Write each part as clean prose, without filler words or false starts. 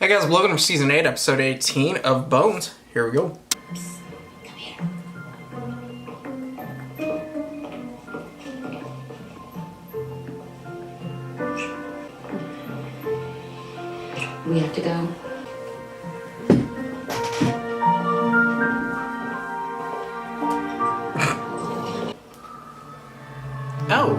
Hey guys, Logan from Season 8, Episode 18 of Bones. Here we go. Psst, come here. We have to go. Oh.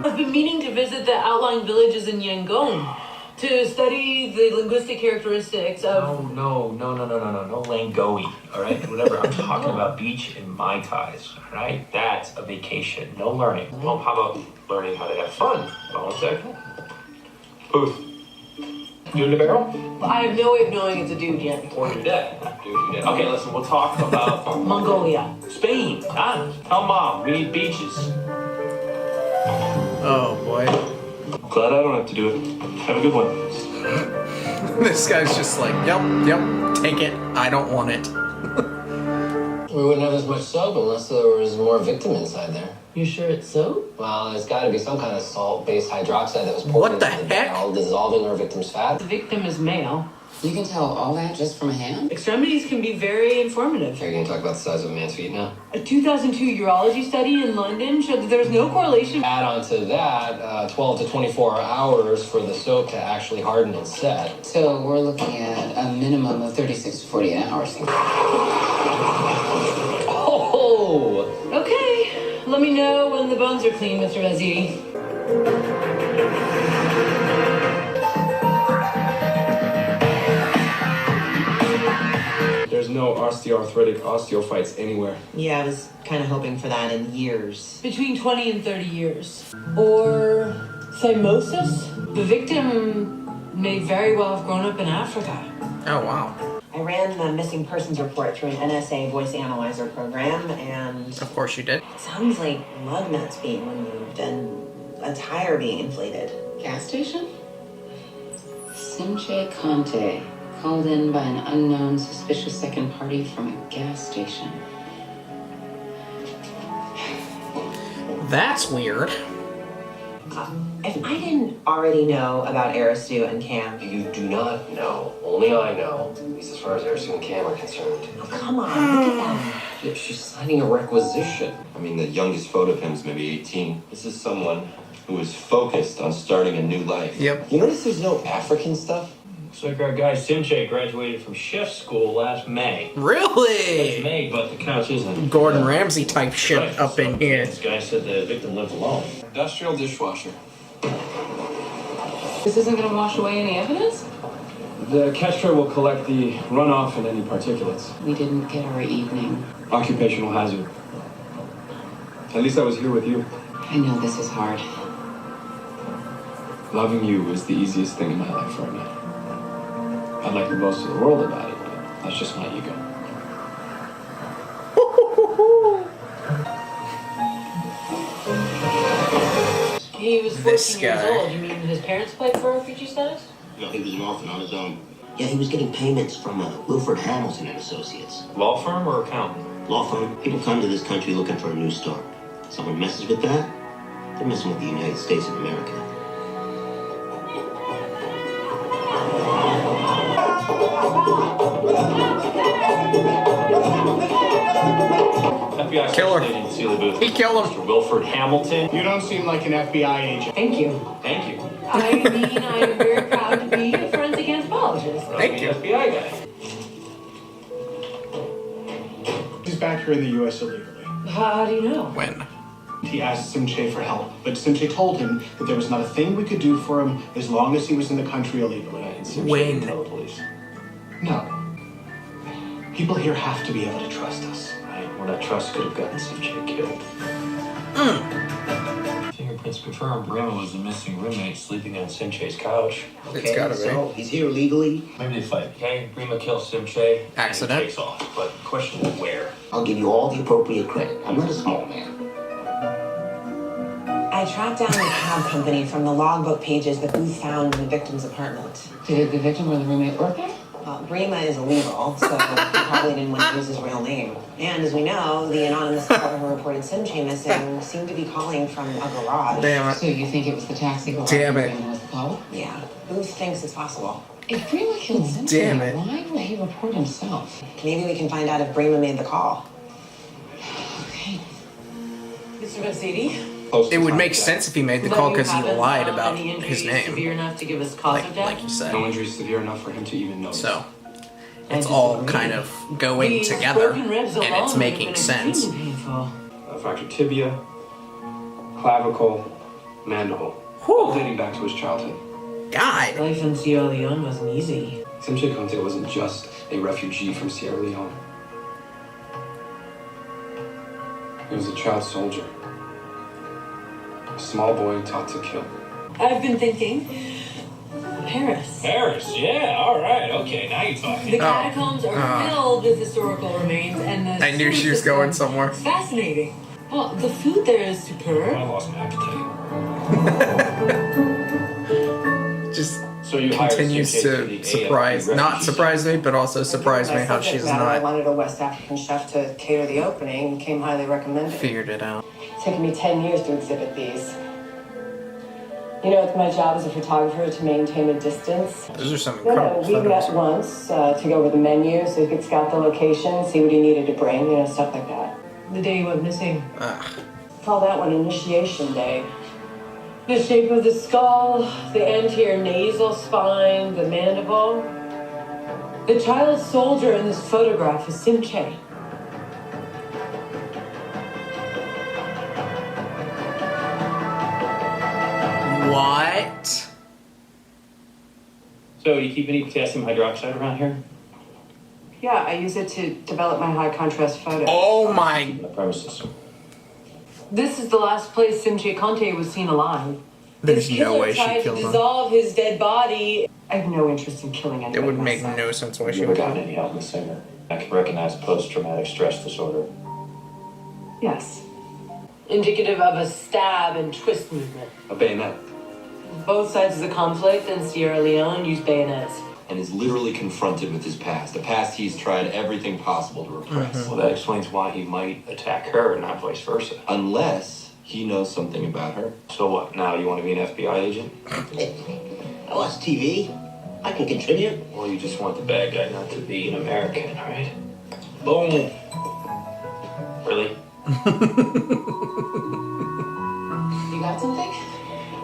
I've been meaning to visit the outlying villages in Yangon to study the linguistic characteristics of... No Langoi, all right? Whatever, I'm talking about beach and Mai Tais, all right? That's a vacation, no learning. Well, how about learning how to have fun? Volunteer? Booth. You in the barrel? I have no way of knowing it's a dude yet. Or your dad. Dude, your dad. Okay, listen, we'll talk about... Mongolia. Spain, huh? Tell Mom, we need beaches. Oh boy. Glad I don't have to do it. Have a good one. This guy's just like, yep, take it. I don't want it. We wouldn't have as much soap unless there was more victim inside there. You sure it's soap? Well, there's got to be some kind of salt-based hydroxide that was poured What into the heck? barrel, dissolving our victim's fat. The victim is male. You can tell all that just from a hand? Extremities can be very informative. Are you going to talk about the size of a man's feet now? A 2002 urology study in London showed that there was no correlation. Add on to that 12 to 24 hours for the soap to actually harden and set. So we're looking at a minimum of 36 to 48 hours. Oh! Okay, let me know when the bones are clean, Mr. Razzie. There's no osteoarthritic osteophytes anywhere. Yeah, I was kind of hoping for that in years. Between 20 and 30 years. Or thymosis? The victim may very well have grown up in Africa. Oh wow. I ran the missing persons report through an NSA voice analyzer program, and Of course you did. it sounds like lug nuts being removed and a tire being inflated. Gas station? Simche Conte, called in by an unknown suspicious second party from a gas station. That's weird. If I didn't already know about Aristu and Cam... You do not know. Only I know. At least as far as Aristu and Cam are concerned. Oh, come on, look at that. Yeah, she's signing a requisition. I mean, the youngest photo of him is maybe 18. This is someone who is focused on starting a new life. Yep. You notice there's no African stuff? Looks like our guy Simche graduated from chef school last May. It's Really? May, but the couch isn't. Gordon Ramsay type shit Right, up in here. This guy said the victim lived alone. Industrial dishwasher. This isn't going to wash away any evidence? The catch tray will collect the runoff and any particulates. We didn't get our evening. Occupational hazard. At least I was here with you. I know this is hard. Loving you is the easiest thing in my life right now. I'd like to boast to the world about it, but that's just my ego. He was 14 This years guy. old. You mean his parents applied for refugee status? No, he was an orphan on his own. Yeah, he was getting payments from Wilford Hamilton and Associates. Law firm or accountant? Law firm. People come to this country looking for a new start. Someone messes with that, they're messing with the United States of America. FBI Killer. Special Agent Celia Booth. He killed him. Mr. Wilford Hamilton. You don't seem like an FBI agent. Thank you. Thank you. I mean, I'm very proud to be a forensic anthropologist. Thank you. FBI guy. He's back here in the U.S. illegally. How do you know? When? He asked Simche for help, but Simche told him that there was not a thing we could do for him as long as he was in the country illegally. When? Tell the police. No. People here have to be able to trust us. Right, well, that trust could have gotten Simche killed. Fingerprints confirmed Rama was the missing roommate sleeping on Simche's couch. It's gotta be. So he's here legally. Maybe they fight. Okay, Rima kills Simche. Accident. And he takes off. But the question is where? I'll give you all the appropriate credit. I'm not a small man. I tracked down the cab company from the logbook pages that Booth found in the victim's apartment. Did the victim or the roommate work there? Well, Brima is illegal, so he probably didn't want to use his real name. And as we know, the anonymous caller who reported Simche missing seemed to be calling from a garage. Damn So you think it was the taxi garage? Damn it. Brima was the caller? Yeah, who thinks it's possible? If Brima killed Simche, Damn it. why would he report himself? Maybe we can find out if Brima made the call. Okay. Mr. Mercedes? It would make sense if he made the call because he lied about his Severe name, enough to give us cause of death? like you said. No injuries severe enough for him to even notice. So it's all kind of going These together, broken ribs and alone it's would have making been sense. extremely painful. Fractured tibia, clavicle, mandible. All dating back to his childhood. God, Life in Sierra Leone wasn't easy. Simche Conte wasn't just a refugee from Sierra Leone. He was a child soldier. A small boy taught to kill. I've been thinking, Paris. Paris, yeah, all right, okay, now you're talking. The catacombs are filled with historical remains, and the I knew she was sewer going system somewhere. is fascinating. Well, the food there is superb. I lost my appetite. just So you hired continues Simche to the surprise, AFP not refugees. surprise me, but also surprise me how she's I not wanted a West African chef to cater the opening and came highly recommended. figured it out. It's taken me 10 years to exhibit these. You know, it's my job as a photographer to maintain a distance. Those are some No, incredible we met photos. once to go over the menu so he could scout the location, see what he needed to bring, you know, stuff like that. The day you went missing. Call that one initiation day. The shape of the skull, the anterior nasal spine, the mandible. The child soldier in this photograph is Simche. What? So you keep any potassium hydroxide around here? Yeah, I use it to develop my high contrast photos. Oh my! On the premises. This is the last place Simche Conte was seen alive. There's His no killer way she tried to killed him. dissolve his dead body. I have no interest in killing anybody. It would make myself. no sense why Have she you ever would gotten kill any help in the singer? I can recognize post-traumatic stress disorder. Yes. Indicative of a stab and twist movement. A bayonet. Both sides of the conflict in Sierra Leone use bayonets. And is literally confronted with his past. A past he's tried everything possible to repress. Well, that explains why he might attack her and not vice versa. Unless he knows something about her. So what, now you want to be an FBI agent? I watch TV. I can contribute. Well, you just want the bad guy not to be an American, right? Boom. Really? You got something?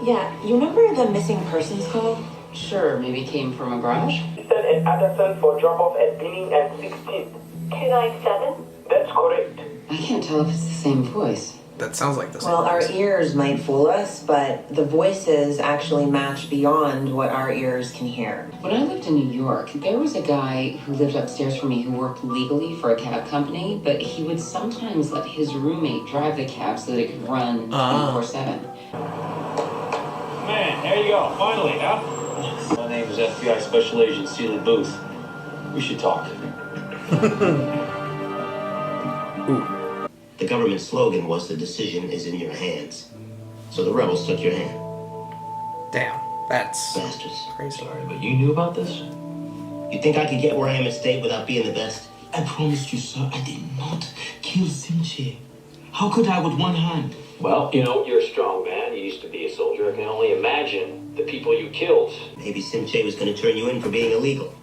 Yeah, you remember the missing persons call? Sure, maybe it came from a garage. Houston and Addison for drop-off at Binning and 16th. 297? That's correct. I can't tell if it's the same voice. That sounds like this. Well, our ears might fool us, but the voices actually match beyond what our ears can hear. When I lived in New York, there was a guy who lived upstairs from me who worked legally for a cab company, but he would sometimes let his roommate drive the cab so that it could run 24/7. Man, there you go. Finally, huh? My name is FBI Special Agent Seeley Booth. We should talk. The government slogan was the decision is in your hands. So the rebels took your hand. Damn, that's Bastards. crazy. Sorry, but you knew about this? You think I could get where I am in state without being the best? I promised you, sir, I did not kill Simche. How could I with one hand? Well, you know, you're a strong man. You used to be a soldier. I can only imagine the people you killed. Maybe Simche was going to turn you in for being illegal.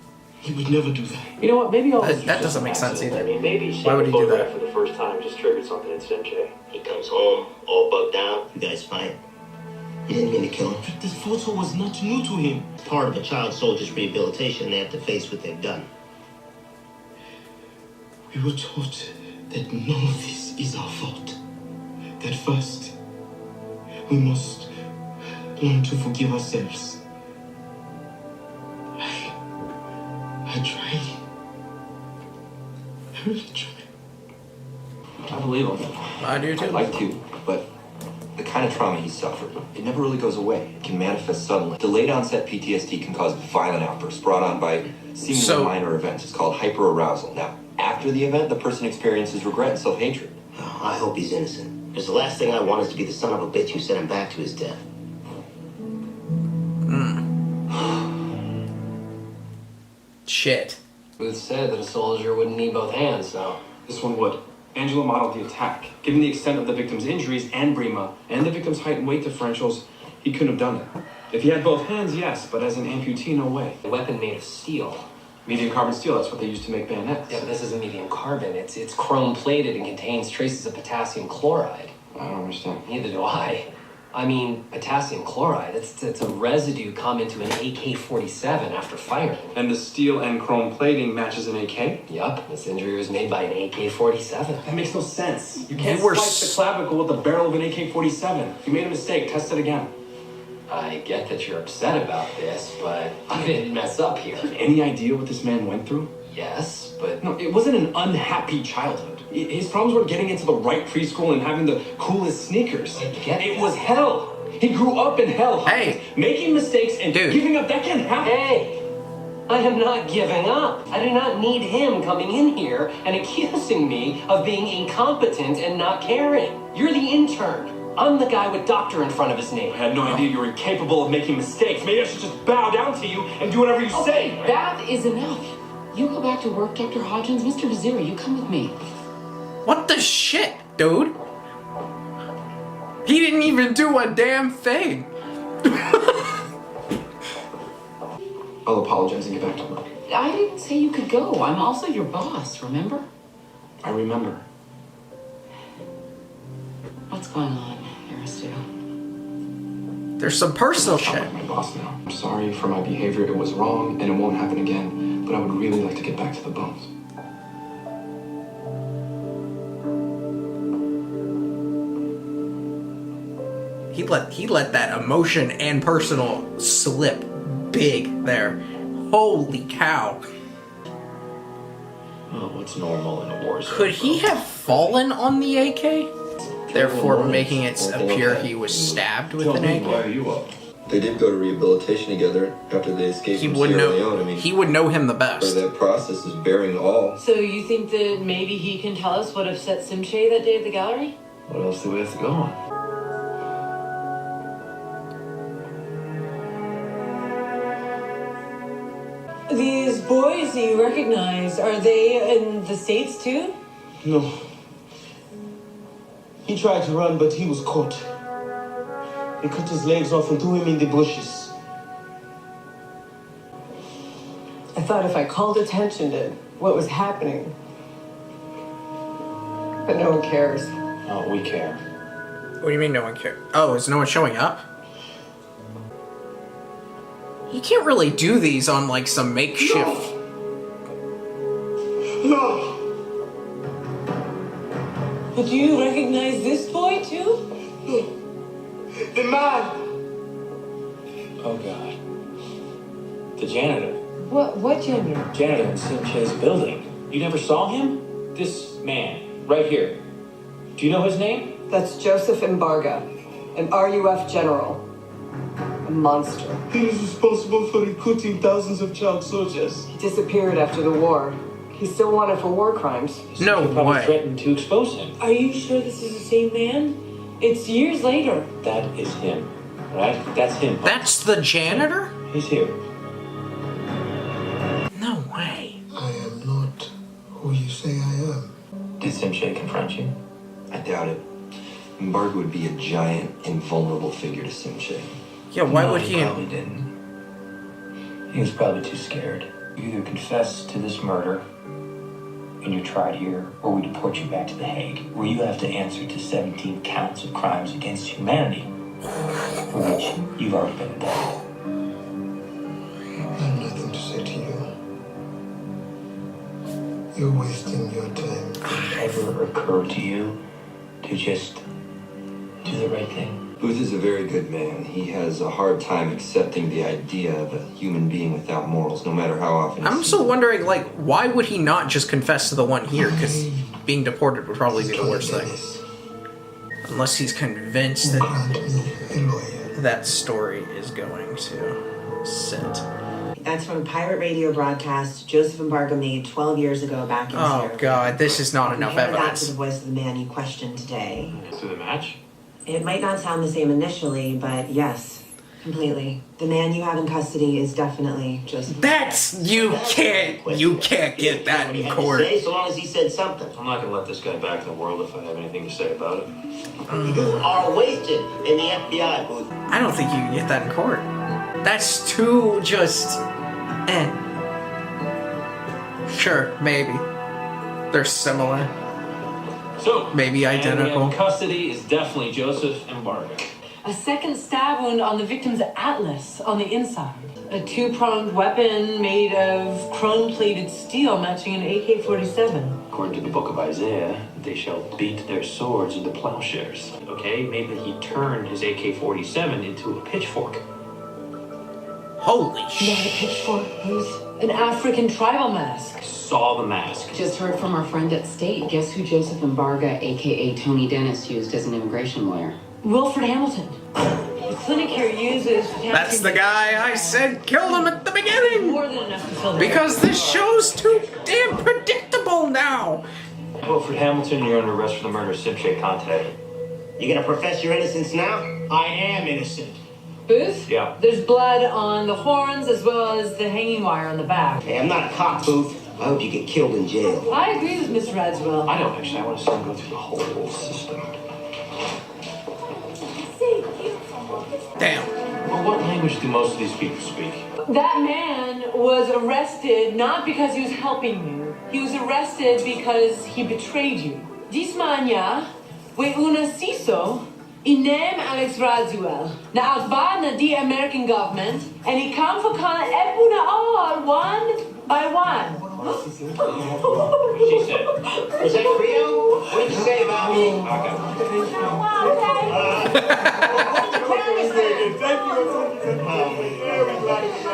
He would never do that. You know what? Maybe all That doesn't make sense either. I mean, maybe Why would he do that? for the first time just triggered something in Simche. He comes home, all bugged out. You guys fight. You didn't mean to kill him. But this photo was not new to him. Part of a child soldier's rehabilitation, they have to face what they've done. We were taught that none of this is our fault. That first, we must learn to forgive ourselves. I tried. I really tried. I believe him. I do I'd too. like to, but the kind of trauma he suffered, it never really goes away. It can manifest suddenly. Delayed onset PTSD can cause violent outbursts brought on by seemingly minor events. It's called hyperarousal. Now, after the event, the person experiences regret and self-hatred. Oh, I hope he's innocent. Because the last thing I want is to be the son of a bitch who sent him back to his death. Shit. Booth said that a soldier wouldn't need both hands, so... This one would. Angela modeled the attack. Given the extent of the victim's injuries and Brima, and the victim's height and weight differentials, he couldn't have done it. If he had both hands, yes, but as an amputee, no way. A weapon made of steel. Medium carbon steel, that's what they used to make bayonets. Yeah, but this isn't medium carbon. It's chrome plated and contains traces of potassium chloride. I don't understand. Neither do I. I mean, potassium chloride, it's a residue common to an AK-47 after firing. And the steel and chrome plating matches an AK? Yup, this injury was made by an AK-47. That makes no sense. You can't were slice the clavicle with the barrel of an AK-47. You made a mistake. Test it again. I get that you're upset about this, but I didn't mess up here. Any idea what this man went through? Yes, but... No, it wasn't an unhappy childhood. His problems were getting into the right preschool and having the coolest sneakers. It was hell. He grew up in hell. Hey. Making mistakes and giving up, that can't happen. Hey, I am not giving up. I do not need him coming in here and accusing me of being incompetent and not caring. You're the intern. I'm the guy with doctor in front of his name. I had no idea you were incapable of making mistakes. Maybe I should just bow down to you and do whatever you say. Okay, that is enough. You go back to work, Dr. Hodgins. Mr. Vaziri, you come with me. What the shit, dude? He didn't even do a damn thing. I'll apologize and get back to work. I didn't say you could go. I'm also your boss, remember? I remember. What's going on, Aristu? There's some personal I'm shit. like my boss now. I'm sorry for my behavior. It was wrong and it won't happen again. But I would really like to get back to the bones. He let that emotion and personal slip big there. Holy cow. Oh, what's normal in a war zone? Could he have fallen on the AK? Therefore making it appear he was stabbed with an AK? Why are you up? They did go to rehabilitation together after they escaped He from would Sierra know. Leone. I mean, He would know him the part of best. that process is bearing all. So you think that maybe he can tell us what upset Simche that day at the gallery? What else do we have to go on? These boys that you recognize, are they in the States too? No. He tried to run, but he was caught. They cut his legs off and threw him in the bushes. I thought if I called attention to what was happening. But no one cares. Oh, we care. What do you mean no one cares? Oh, is no one showing up? You can't really do these on like some makeshift. No! But do you recognize this boy too? The man! Oh, God. The janitor. What janitor? Janitor in Simche's building. You never saw him? This man, right here. Do you know his name? That's Joseph Embarga, an RUF general. A monster. He was responsible for recruiting thousands of child soldiers. He disappeared after the war. He's still wanted for war crimes. No Simche probably way. threatened to expose him. Are you sure this is the same man? It's years later. That is him, right? That's him. That's the janitor? He's here. No way. I am not who you say I am. Did Simche confront you? I doubt it. Mbarga would be a giant, invulnerable figure to Simche. Yeah, why No, would he? probably didn't. He was probably too scared. You either confess to this murder and you're tried here, or we deport you back to The Hague, where you have to answer to 17 counts of crimes against humanity, for which you've already been indicted. I have nothing to say to you. You're wasting your time. Ever occur to you to just do the right thing? Booth is a very good man. He has a hard time accepting the idea of a human being without morals, no matter how often. I'm still wondering, like, why would he not just confess to the one here? Because being deported would probably be the worst thing. Unless he's convinced that that story is going to sit. That's from a pirate radio broadcast Joseph Embarga made 12 years ago back in Oh Sierra. god, this is not enough Compare that to evidence. the voice of the man you questioned today. To the match? It might not sound the same initially, but yes, Completely. The man you have in custody is definitely Joseph. That's you can't get that in court. Say, so long as he said something. I'm not gonna let this guy back in the world if I have anything to say about it. You are wasted in the FBI booth. I don't think you can get that in court. That's too just Sure, maybe. They're similar. So, maybe identical. In custody is definitely Joseph Embargo. A second stab wound on the victim's atlas on the inside. A two-pronged weapon made of chrome-plated steel matching an AK-47. According to the book of Isaiah, they shall beat their swords into plowshares. Okay, maybe he turned his AK-47 into a pitchfork. Holy Not a pitchfork, Bruce. An African tribal mask. Saw the mask. Just heard from our friend at State. Guess who Joseph Embarga, aka Tony Dennis, used as an immigration lawyer? Wilfred Hamilton. The clinic here uses... That's the guy I said killed him at the beginning! More than enough to fill the... Because this show's too damn predictable now! Wilfred Hamilton, you're under arrest for the murder of Simche Conte. You gonna profess your innocence now? I am innocent. Booth? Yeah. There's blood on the horns as well as the hanging wire on the back. Hey, I'm not a cop, Booth. I hope you get killed in jail. I agree with Mr. Radswell. I don't actually. I want to see him go through the whole system. Damn. Well, what language do most of these people speak? That man was arrested not because he was helping you. He was arrested because he betrayed you. This mania, we una siso, inem Alex Radziel. Na outbana the American government, and he come for con ebuna all one by one. She said. Was that Rio? What did you say about me?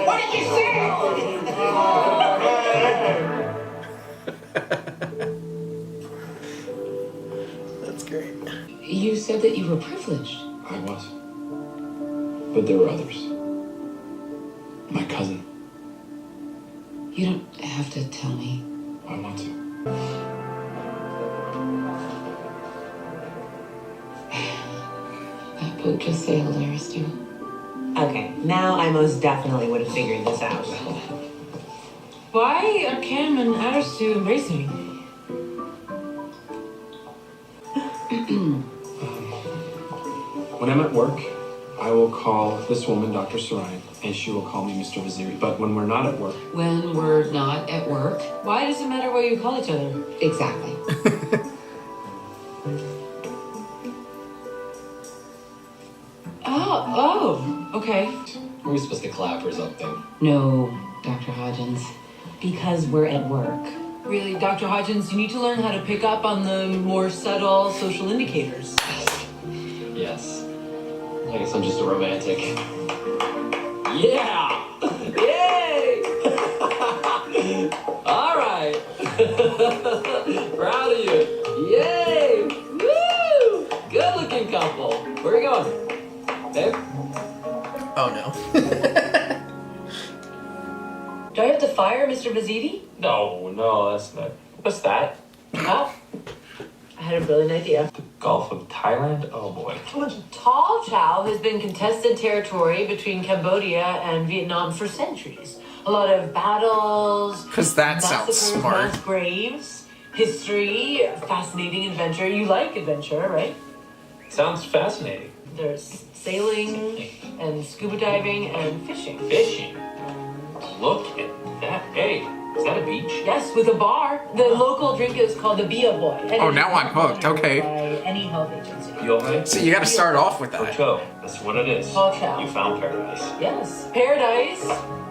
What did you say? That's great. You said that you were privileged. I was. But there were others. My cousin. You don't have to tell me. I want to. That boat just sailed, Aristu. Okay, now I most definitely would have figured this out. Why are Cam and Aristu embracing me? When I'm at work, I will call this woman Dr. Sarayan, and she will call me Mr. Vaziri. But when we're not at work... When we're not at work. Why does it matter what you call each other? Exactly. Oh, okay. Were we supposed to clap or something? No, Dr. Hodgins. Because we're at work. Really, Dr. Hodgins, you need to learn how to pick up on the more subtle social indicators. Yes. I guess I'm just a romantic. Yeah! Yay! All right. Proud of you. Yay! Woo! Good-looking couple. Where are you going? Babe? Oh no. Do I have to fire Mr. Vazidi? No, that's not. What's that? Oh, I had a brilliant idea. The Gulf of Thailand? Oh boy. Tall Chow has been contested territory between Cambodia and Vietnam for centuries. A lot of battles, 'Cause that sounds massacres, smart. mass graves, history, fascinating adventure. You like adventure, right? Sounds fascinating. There's sailing and scuba diving and fishing. Fishing. Look at that. Hey, is that a beach? Yes, with a bar. The local drink is called the Bia Boy. And Oh, it now is I'm hooked. Okay. By any health agency. You okay? So you gotta start off with that. Ocho. That's what it is. Ocho. You found paradise. Yes, paradise,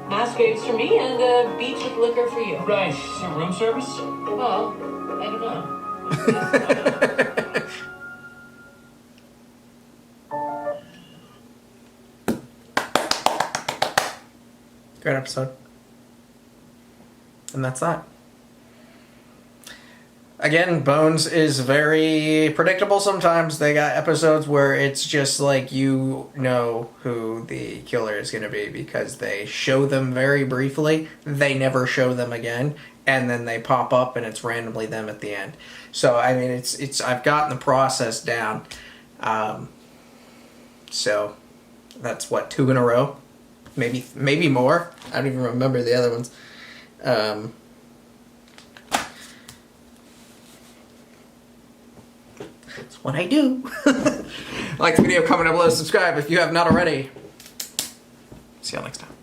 mass graves for me, and a beach with liquor for you. Right. Is there room service? Well, I don't know. Great episode. And that's that. Again, Bones is very predictable sometimes. They got episodes where it's just like you know who the killer is going to be because they show them very briefly. They never show them again. And then they pop up and it's randomly them at the end. So, I mean, it's I've gotten the process down. So, That's what, 2 in a row? Maybe more. I don't even remember the other ones. That's what I do. Like the video, comment down below, subscribe if you have not already. See y'all next time.